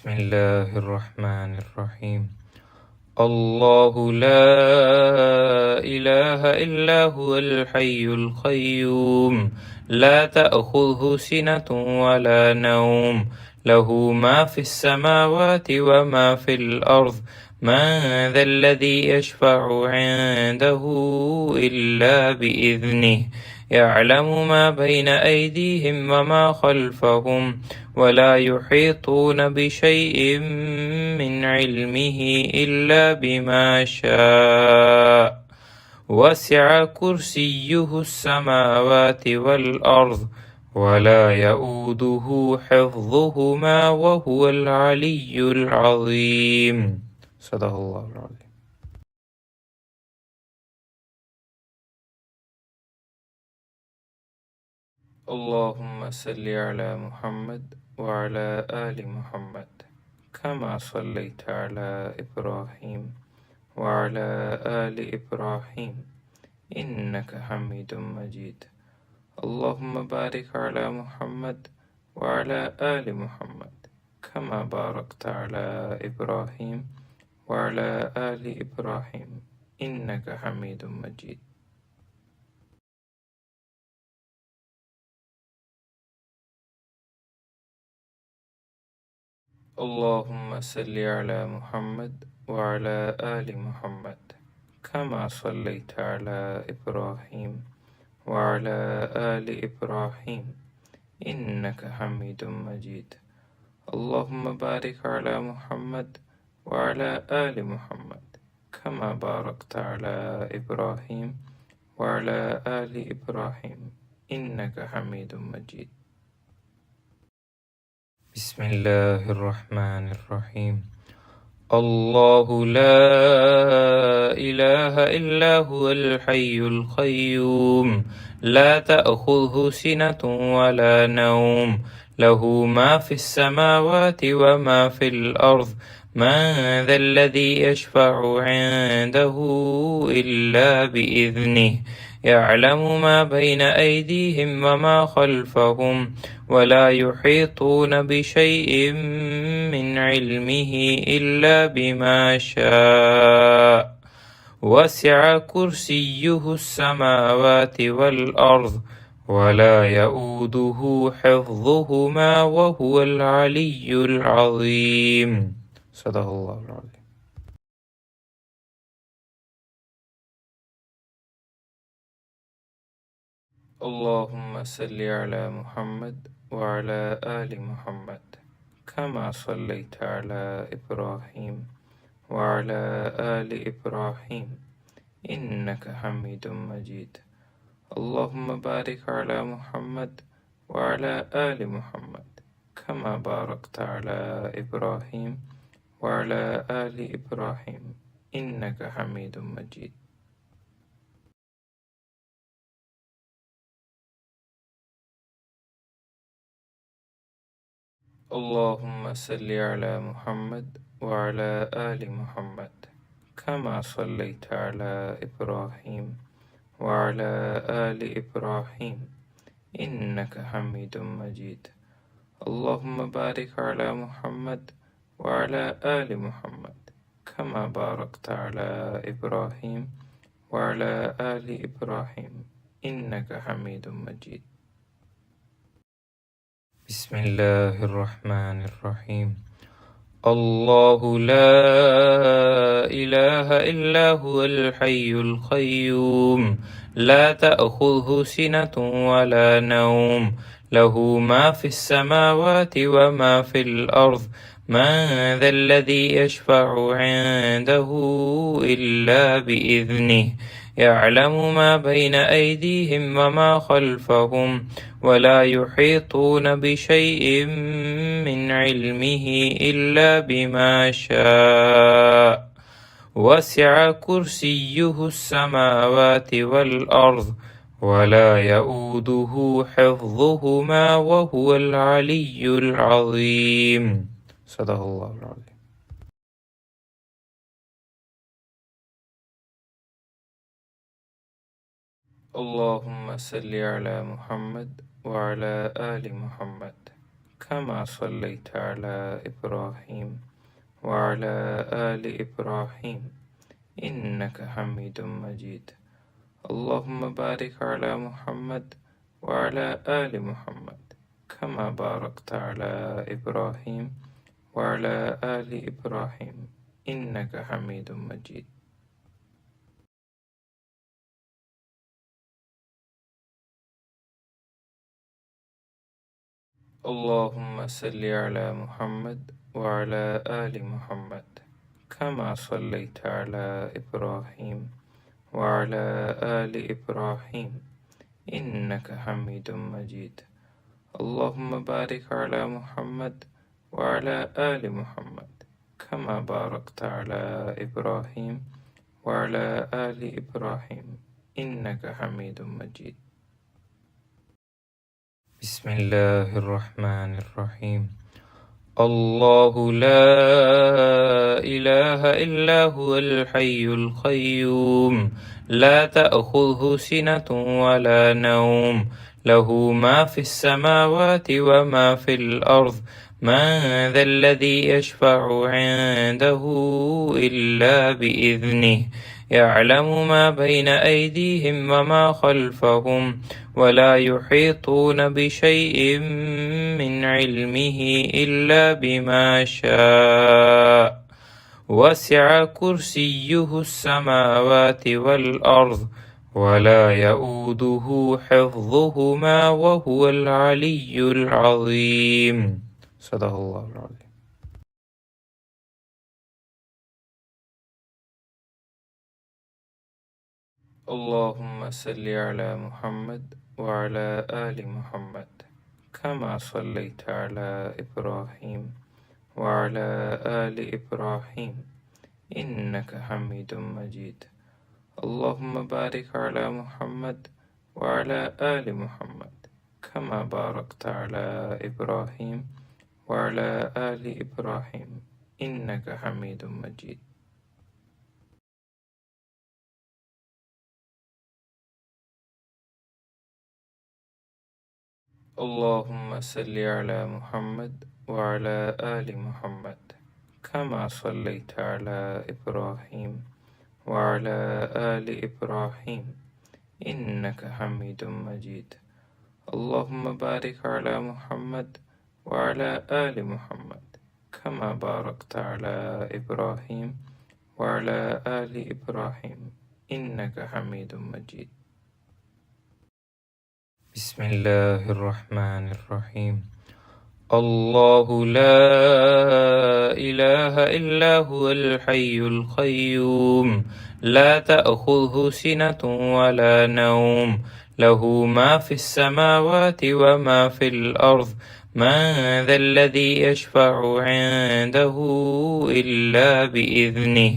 بسم الله الرحمن الرحيم الله لا إله إلا هو الحي القيوم لا تأخذه سنة ولا نوم له ما في السماوات وما في الأرض من ذا الذي يشفع عنده إلا بإذنه يعلم ما بين أيديهم وما خلفهم ولا يحيطون بشيء من علمه إلا بما شاء وسع كرسيه السماوات والأرض ولا يؤوده حفظهما وهو العلي العظيم صدق الله العظيم اللهم صل على محمد وعلى آل محمد كما صليت على إبراهيم وعلى آل إبراهيم إنك حميد مجيد اللهم بارك على محمد وعلى آل محمد كما باركت على إبراهيم وعلى آل إبراهيم إنك حميد مجيد اللهم صل على محمد وعلى آل محمد كما صليت على إبراهيم وعلى آل إبراهيم إنك حميد مجيد اللهم بارك على محمد وعلى آل محمد كما باركت على إبراهيم وعلى آل إبراهيم إنك حميد مجيد بسم الله الرحمن الرحيم الله لا إله إلا هو الحي القيوم لا تأخذه سنة ولا نوم له ما في السماوات وما في الأرض من ذا الذي يشفع عنده إلا بإذنه يعلم ما بين أيديهم وما خلفهم ولا يحيطون بشيء من علمه إلا بما شاء وسع كرسيه السماوات والأرض ولا يؤوده حفظهما وهو العلي العظيم صدق الله العظيم اللهم صل على محمد وعلى آل محمد كما صليت على إبراهيم وعلى آل إبراهيم إنك حميد مجيد اللهم بارك على محمد وعلى آل محمد كما باركت على إبراهيم وعلى آل إبراهيم إنك حميد مجيد اللهم صل على محمد وعلى آل محمد كما صليت على إبراهيم وعلى آل إبراهيم إنك حميد مجيد اللهم بارك على محمد وعلى آل محمد كما باركت على إبراهيم وعلى آل إبراهيم إنك حميد مجيد بسم الله الرحمن الرحيم الله لا إله إلا هو الحي القيوم لا تأخذه سنة ولا نوم له ما في السماوات وما في الأرض من ذا الذي يشفع عنده إلا بإذنه يعلم ما بين أيديهم وما خلفهم ولا يحيطون بشيء من علمه إلا بما شاء وسع كرسيه السماوات والأرض ولا يؤوده حفظهما وهو العلي العظيم صدق الله العظيم اللهم صل على محمد وعلى آل محمد كما صليت على إبراهيم وعلى آل إبراهيم إنك حميد مجيد. اللهم بارك على محمد وعلى آل محمد كما باركت على إبراهيم وعلى آل إبراهيم إنك حميد مجيد. اللهم صل على محمد وعلى آل محمد كما صليت على إبراهيم وعلى آل إبراهيم إنك حميد مجيد. اللهم بارك على محمد وعلى آل محمد كما باركت على إبراهيم وعلى آل إبراهيم إنك حميد مجيد. بسم الله الرحمن الرحيم. الله لا إله إلا هو الحي القيوم لا تأخذه سنة ولا نوم له ما في السماوات وما في الأرض من ذا الذي يشفع عنده إلا بإذنه يعلم ما بين أيديهم وما خلفهم ولا يحيطون بشيء من علمه إلا بما شاء وسع كرسيه السماوات والأرض ولا يؤوده حفظهما وهو العلي العظيم. صدق الله العظيم. اللهم صل على محمد وعلى آل محمد كما صليت على إبراهيم وعلى آل إبراهيم إنك حميد مجيد. اللهم بارك على محمد وعلى آل محمد كما باركت على إبراهيم وعلى آل إبراهيم إنك حميد مجيد. اللهم صل على محمد وعلى آل محمد كما صليت على إبراهيم وعلى آل إبراهيم إنك حميد مجيد. اللهم بارك على محمد وعلى آل محمد كما باركت على إبراهيم وعلى آل إبراهيم إنك حميد مجيد. بسم الله الرحمن الرحيم. الله لا إله إلا هو الحي القيوم لا تأخذه سنة ولا نوم له ما في السماوات وما في الأرض من ذا الذي يشفع عنده إلا بإذنه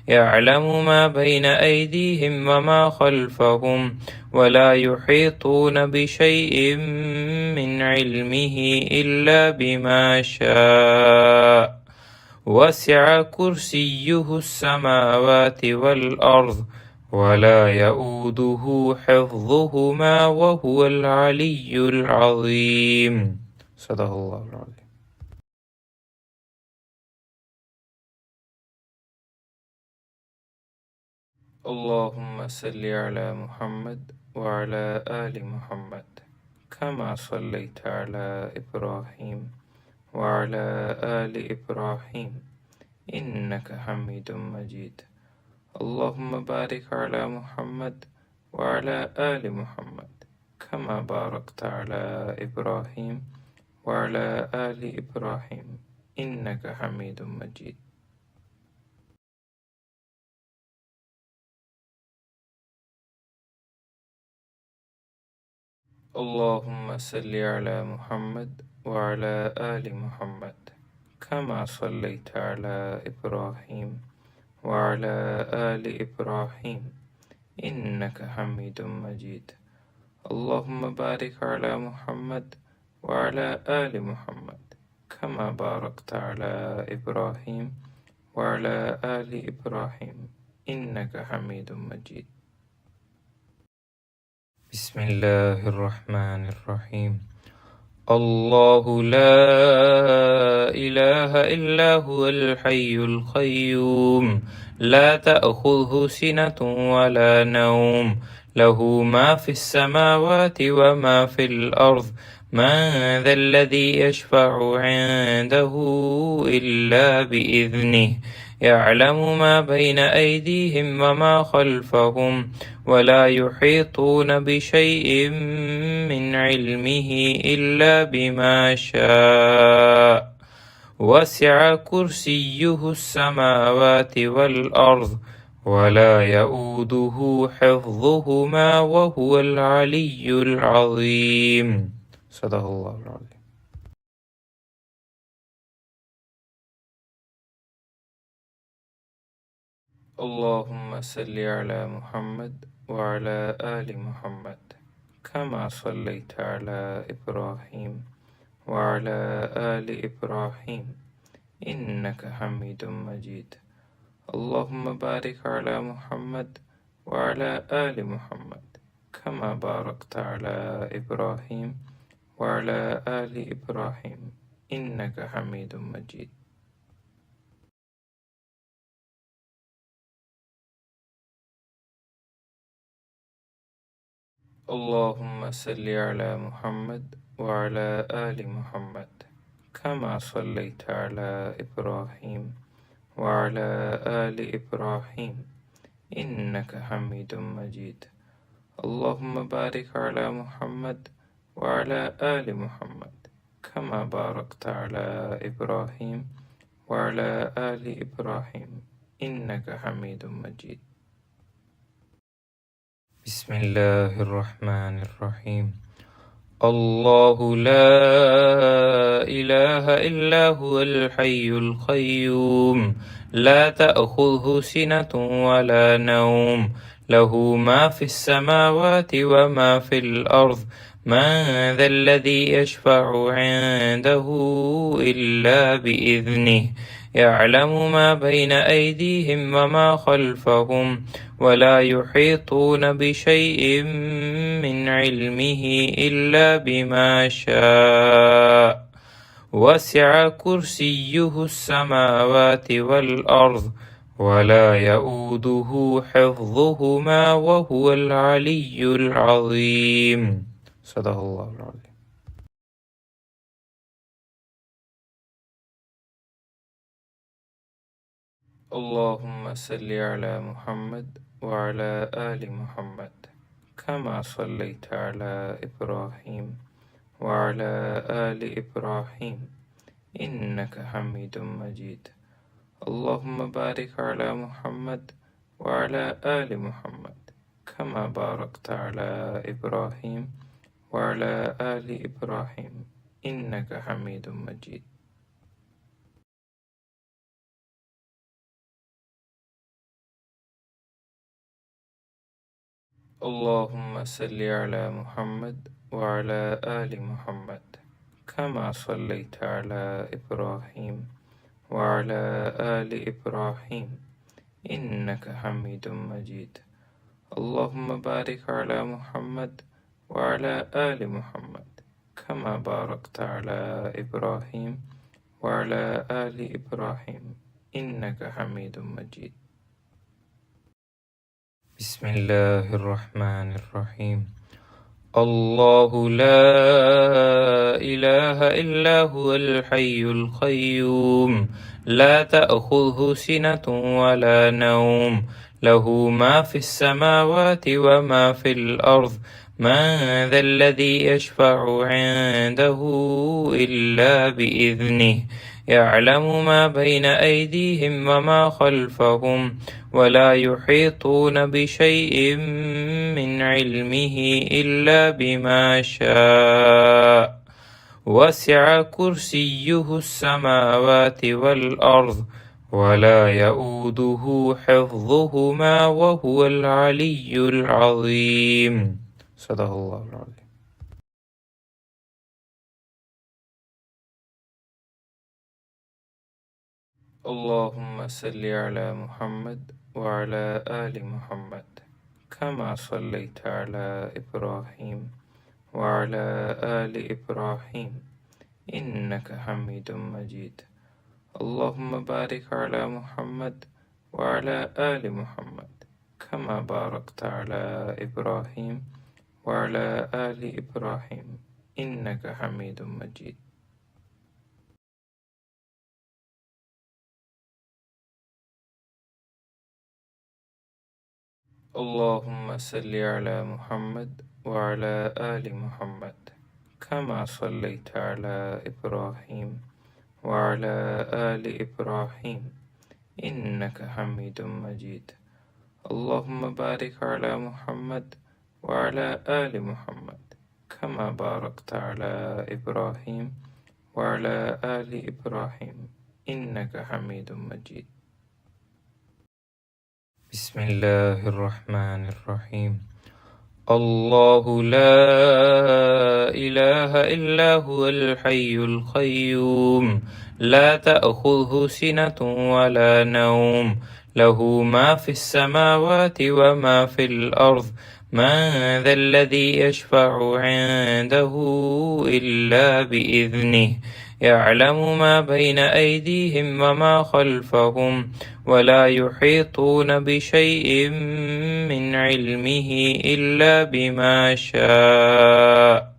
يعلم ما بين أيديهم وما خلفهم ولا يحيطون بشيء من علمه إلا بما شاء وسع كرسيه السماوات والأرض ولا يؤوده حفظهما وهو العلي العظيم. صدق الله العظيم. اللهم صل على محمد وعلى آل محمد كما صليت على إبراهيم وعلى آل إبراهيم إنك حميد مجيد. اللهم بارك على محمد وعلى آل محمد كما باركت على إبراهيم وعلى آل إبراهيم إنك حميد مجيد. اللهم صل على محمد وعلى آل محمد كما صليت على إبراهيم وعلى آل إبراهيم إنك حميد مجيد. اللهم بارك على محمد وعلى آل محمد كما باركت على إبراهيم وعلى آل إبراهيم إنك حميد مجيد. بسم الله الرحمن الرحيم. الله لا إله إلا هو الحي القيوم لا تأخذه سنة ولا نوم له ما في السماوات وما في الأرض من ذا الذي يشفع عنده إلا بإذنه يعلم ما بين أيديهم وما خلفهم ولا يحيطون بشيء من علمه إلا بما شاء وسع كرسيه السماوات والأرض ولا يؤوده حفظهما وهو العلي العظيم صدق الله العظيم. اللهم صل على محمد وعلى آل محمد كما صليت على إبراهيم وعلى آل إبراهيم إنك حميد مجيد. اللهم بارك على محمد وعلى آل محمد كما باركت على إبراهيم وعلى آل إبراهيم إنك حميد مجيد. اللهم صل على محمد وعلى آل محمد كما صليت على إبراهيم وعلى آل إبراهيم إنك حميد مجيد. اللهم بارك على محمد وعلى آل محمد كما باركت على إبراهيم وعلى آل إبراهيم إنك حميد مجيد. بسم الله الرحمن الرحيم. الله لا إله إلا هو الحي القيوم لا تأخذه سنة ولا نوم له ما في السماوات وما في الأرض من ذا الذي يشفع عنده إلا بإذنه يعلم ما بين أيديهم وما خلفهم ولا يحيطون بشيء من علمه إلا بما شاء وسع كرسيه السماوات والأرض ولا يؤوده حفظهما وهو العلي العظيم صدق الله العظيم. اللهم صل على محمد وعلى آل محمد كما صليت على إبراهيم وعلى آل إبراهيم إنك حميد مجيد. اللهم بارك على محمد وعلى آل محمد كما باركت على إبراهيم وعلى آل إبراهيم إنك حميد مجيد. اللهم صل على محمد وعلى آل محمد كما صليت على إبراهيم وعلى آل إبراهيم إنك حميد مجيد. اللهم بارك على محمد وعلى آل محمد كما باركت على إبراهيم وعلى آل إبراهيم إنك حميد مجيد. بسم الله الرحمن الرحيم. الله لا إله إلا هو الحي القيوم لا تأخذه سنة ولا نوم له ما في السماوات وما في الأرض من ذا الذي يشفع عنده إلا بإذنه يعلم ما بين أيديهم وما خلفهم ولا يحيطون بشيء من علمه إلا بما شاء وسع كرسيه السماوات والأرض ولا يؤوده حفظهما وهو العلي العظيم صدق الله العظيم. اللهم صل على محمد وعلى آل محمد كما صليت على إبراهيم وعلى آل إبراهيم إنك حميد مجيد اللهم بارك على محمد وعلى آل محمد كما باركت على إبراهيم وعلى آل إبراهيم إنك حميد مجيد اللهم صل على محمد وعلى آل محمد كما صليت على إبراهيم وعلى آل إبراهيم إنك حميد مجيد اللهم بارك على محمد وعلى آل محمد كما باركت على إبراهيم وعلى آل إبراهيم إنك حميد مجيد بسم الله الرحمن الرحيم الله لا إله إلا هو الحي القيوم لا تأخذه سنة ولا نوم له ما في السماوات وما في الأرض من ذا الذي يشفع عنده إلا بإذنه يعلم ما بين أيديهم وما خلفهم ولا يحيطون بشيء من علمه إلا بما شاء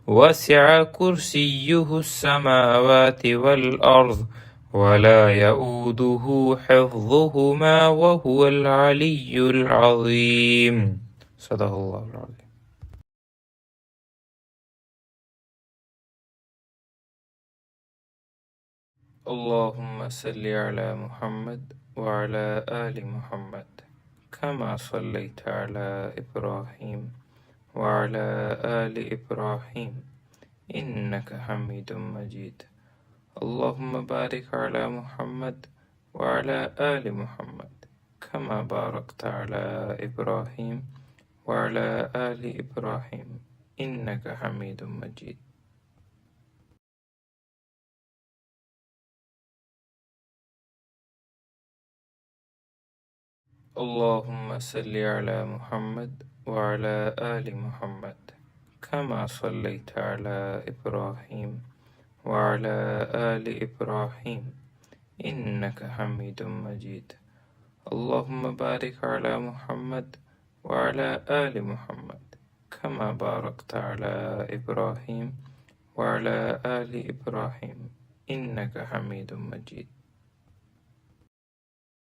وسع كرسيه السماوات والأرض ولا يؤوده حفظهما وهو العلي العظيم صدق الله العظيم اللهم صل على محمد وعلى آل محمد كما صليت على إبراهيم وعلى آل إبراهيم إنك حميد مجيد اللهم بارك على محمد وعلى آل محمد كما باركت على إبراهيم وعلى آل إبراهيم إنك حميد مجيد اللهم بارك على محمد وعلى آل محمد كما باركت على إبراهيم وعلى آل إبراهيم إنك حميد مجيد اللهم بارك على محمد وعلى آل محمد كما باركت على إبراهيم وعلى آل إبراهيم إنك حميد مجيد اللهم صل على محمد وعلى آل محمد كما صليت على إبراهيم وعلى آل إبراهيم إنك حميد مجيد اللهم بارك على محمد وعلى آل محمد كما باركت على إبراهيم وعلى آل إبراهيم إنك حميد مجيد